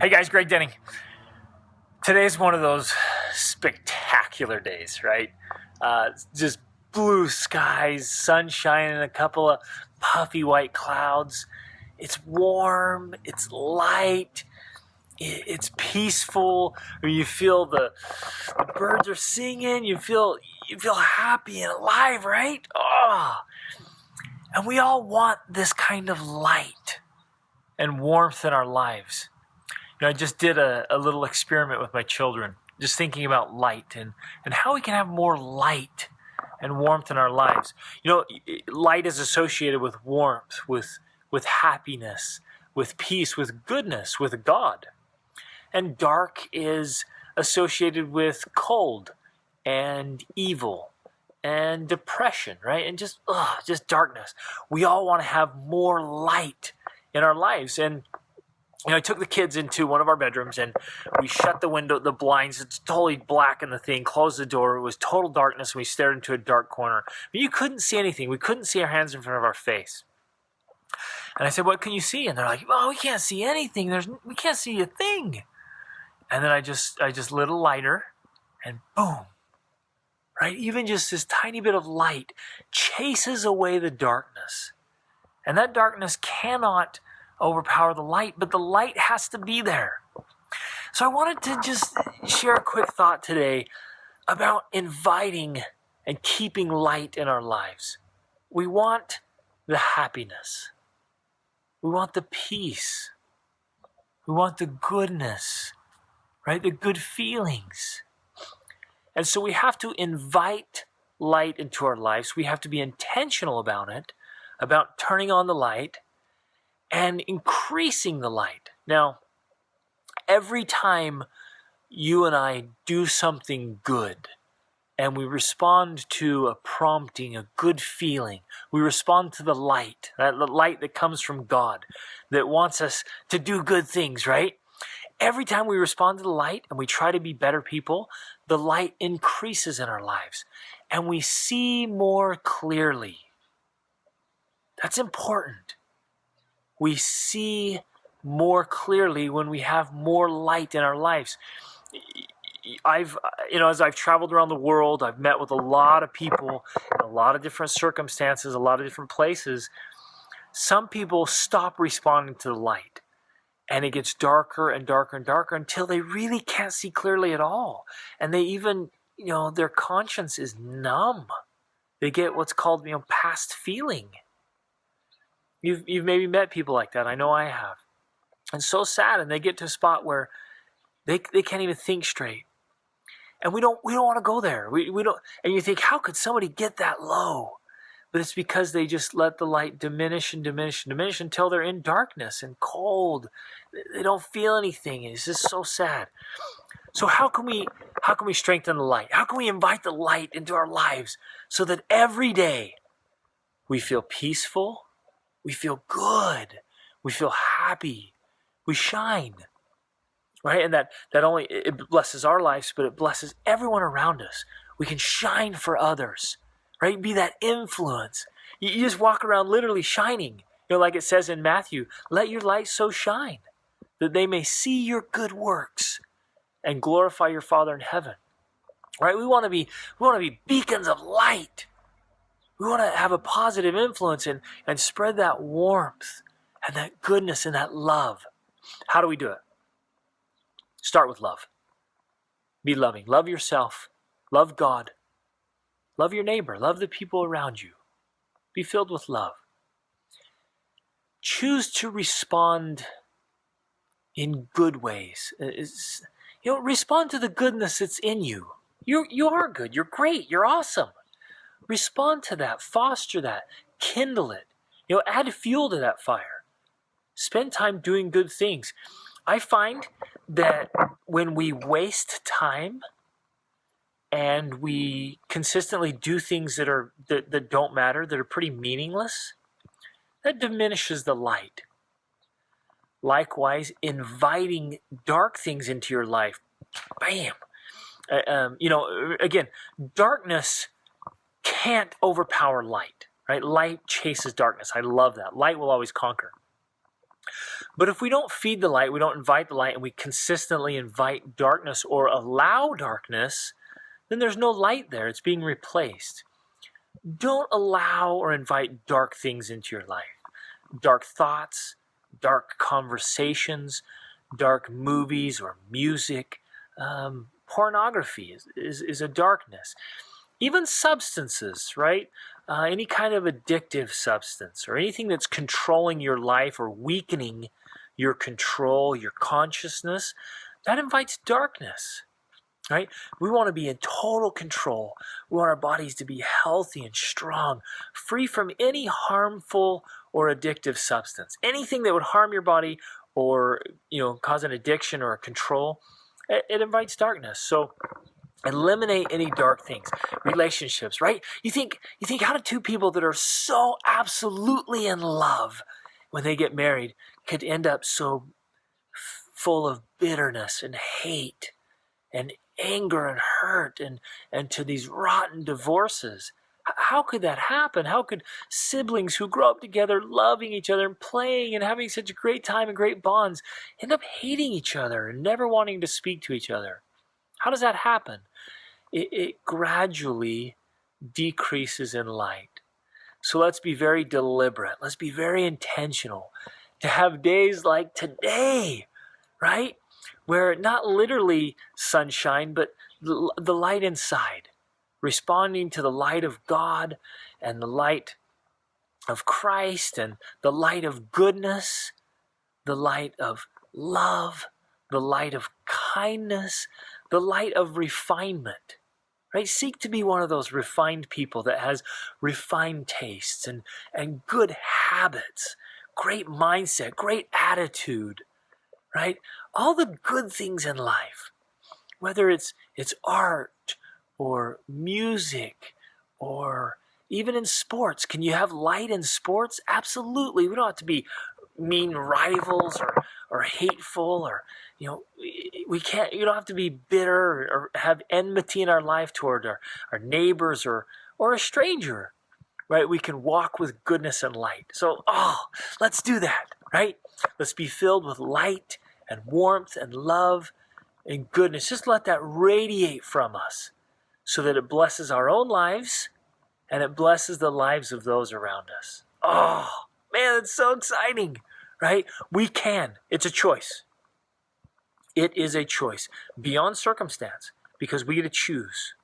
Hey guys, Greg Denning. Today's one of those spectacular days, right? Just blue skies, sunshine, and a couple of puffy white clouds. It's warm, it's light, it's peaceful. You feel the birds are singing. You feel happy and alive, right? Oh, and we all want this kind of light and warmth in our lives. I just did a little experiment with my children, just thinking about light and how we can have more light and warmth in our lives. Light is associated with warmth, with happiness, with peace, with goodness, with God. And dark is associated with cold and evil and depression, right? And just darkness. We all want to have more light in our lives. And I took the kids into one of our bedrooms and we shut the window, the blinds. It's totally black in the thing. Closed the door. It was total darkness. And we stared into a dark corner. But you couldn't see anything. We couldn't see our hands in front of our face. And I said, "What can you see?" And they're like, "Oh, we can't see anything. We can't see a thing." And then I just lit a lighter, and boom, right? Even just this tiny bit of light chases away the darkness, and that darkness cannot overpower the light, but the light has to be there. So I wanted to just share a quick thought today about inviting and keeping light in our lives. We want the happiness. We want the peace. We want the goodness, right? The good feelings. And so we have to invite light into our lives. We have to be intentional about it, about turning on the light and increasing the light. Now, every time you and I do something good and we respond to a prompting, a good feeling, we respond to the light that comes from God that wants us to do good things, right? Every time we respond to the light and we try to be better people, the light increases in our lives and we see more clearly. That's important. We see more clearly when we have more light in our lives. As I've traveled around the world, I've met with a lot of people in a lot of different circumstances, a lot of different places. Some people stop responding to the light, and it gets darker and darker and darker until they really can't see clearly at all. And they even, their conscience is numb. They get what's called, past feeling. You've maybe met people like that. I know I have. And so sad. And they get to a spot where they can't even think straight. And we don't want to go there. We don't. And you think, how could somebody get that low? But it's because they just let the light diminish and diminish and diminish until they're in darkness and cold. They don't feel anything. It's just so sad. So how can we strengthen the light? How can we invite the light into our lives so that every day we feel peaceful? We feel good. We feel happy. We shine, right? And that only it blesses our lives, but it blesses everyone around us. We can shine for others, right? Be that influence. You just walk around literally shining. Like it says in Matthew, let your light so shine that they may see your good works and glorify your Father in heaven, right? We want to be beacons of light. We want to have a positive influence and spread that warmth and that goodness and that love. How do we do it? Start with love. Be loving. Love yourself. Love God. Love your neighbor. Love the people around you. Be filled with love. Choose to respond in good ways. Respond to the goodness that's in you. You are good. You're great. You're awesome. Respond to that, foster that, kindle it. Add fuel to that fire. Spend time doing good things. I find that when we waste time and we consistently do things that don't matter, that are pretty meaningless, that diminishes the light. Likewise, inviting dark things into your life, bam. Again, darkness can't overpower light, right? Light chases darkness. I love that. Light will always conquer. But if we don't feed the light, we don't invite the light, and we consistently invite darkness or allow darkness, then there's no light there. It's being replaced. Don't allow or invite dark things into your life. Dark thoughts, dark conversations, dark movies or music. Pornography is a darkness. Even substances, right? Any kind of addictive substance or anything that's controlling your life or weakening your control, your consciousness, that invites darkness, right? We want to be in total control. We want our bodies to be healthy and strong, free from any harmful or addictive substance. Anything that would harm your body or, cause an addiction or a control, it invites darkness. So eliminate any dark things. Relationships, right? You think how do two people that are so absolutely in love when they get married could end up so full of bitterness and hate and anger and hurt and to these rotten divorces? How could that happen? How could siblings who grow up together loving each other and playing and having such a great time and great bonds end up hating each other and never wanting to speak to each other? How does that happen? It gradually decreases in light. So let's be very deliberate. Let's be very intentional to have days like today, right? Where not literally sunshine, but the light inside, responding to the light of God and the light of Christ and the light of goodness, the light of love, the light of kindness, the light of refinement. Right? Seek to be one of those refined people that has refined tastes and good habits, great mindset, great attitude, right? All the good things in life, whether it's art or music or even in sports. Can you have light in sports? Absolutely. We don't have to be mean rivals or hateful or, you don't have to be bitter or have enmity in our life toward our neighbors or a stranger, right? We can walk with goodness and light. So, let's do that, right? Let's be filled with light and warmth and love and goodness. Just let that radiate from us so that it blesses our own lives and it blesses the lives of those around us. Oh, man, it's so exciting, right? We can. It's a choice. It is a choice beyond circumstance because we get to choose.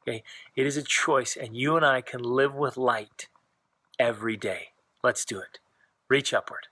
Okay? It is a choice, and you and I can live with light every day. Let's do it. Reach upward.